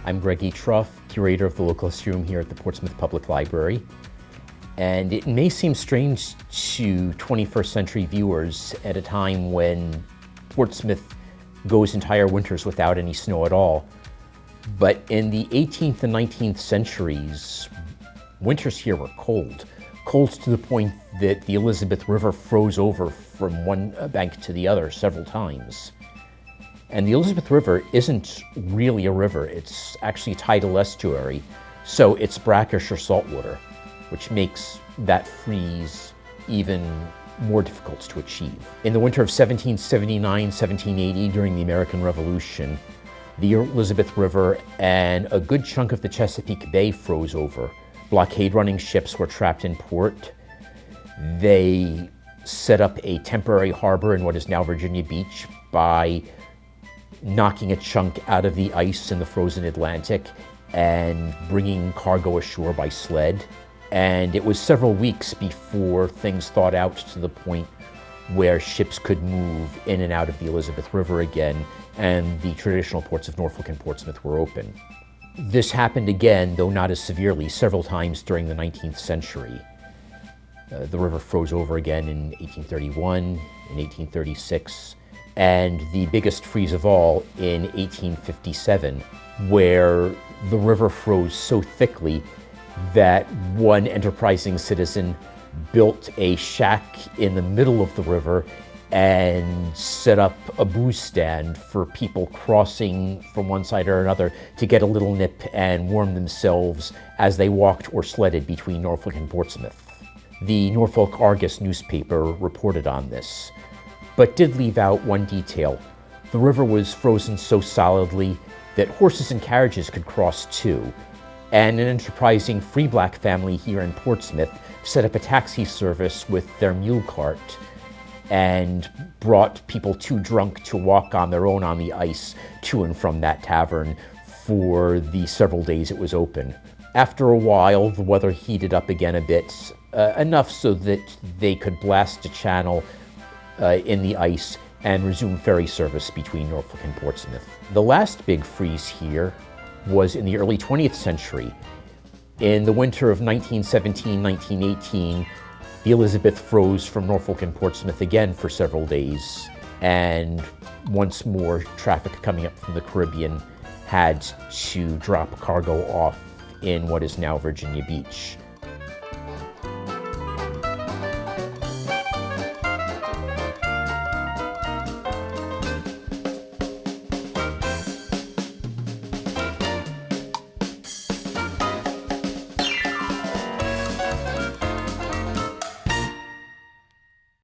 I'm Greg E. Truff, curator of the local history room here at the Portsmouth Public Library. And it may seem strange to 21st century viewers at a time when Portsmouth goes entire winters without any snow at all. But in the 18th and 19th centuries, winters here were cold. Cold to the point that the Elizabeth River froze over from one bank to the other several times. And the Elizabeth River isn't really a river, it's actually a tidal estuary, so it's brackish or saltwater, which makes that freeze even more difficult to achieve. In the winter of 1779-1780, during the American Revolution, the Elizabeth River and a good chunk of the Chesapeake Bay froze over. Blockade-running ships were trapped in port. They set up a temporary harbor in what is now Virginia Beach by knocking a chunk out of the ice in the frozen Atlantic and bringing cargo ashore by sled. And it was several weeks before things thawed out to the point where ships could move in and out of the Elizabeth River again, and the traditional ports of Norfolk and Portsmouth were open. This happened again, though not as severely, several times during the 19th century. The river froze over again in 1831, in 1836, and the biggest freeze of all in 1857, where the river froze so thickly that one enterprising citizen built a shack in the middle of the river and set up a booze stand for people crossing from one side or another to get a little nip and warm themselves as they walked or sledded between Norfolk and Portsmouth. The Norfolk Argus newspaper reported on this, but did leave out one detail. The river was frozen so solidly that horses and carriages could cross too, and an enterprising free black family here in Portsmouth set up a taxi service with their mule cart and brought people too drunk to walk on their own on the ice to and from that tavern for the several days it was open. After a while, the weather heated up again a bit, enough so that they could blast a channel in the ice and resume ferry service between Norfolk and Portsmouth. The last big freeze here was in the early 20th century. In the winter of 1917-1918, the Elizabeth froze from Norfolk and Portsmouth again for several days, and once more traffic coming up from the Caribbean had to drop cargo off in what is now Virginia Beach.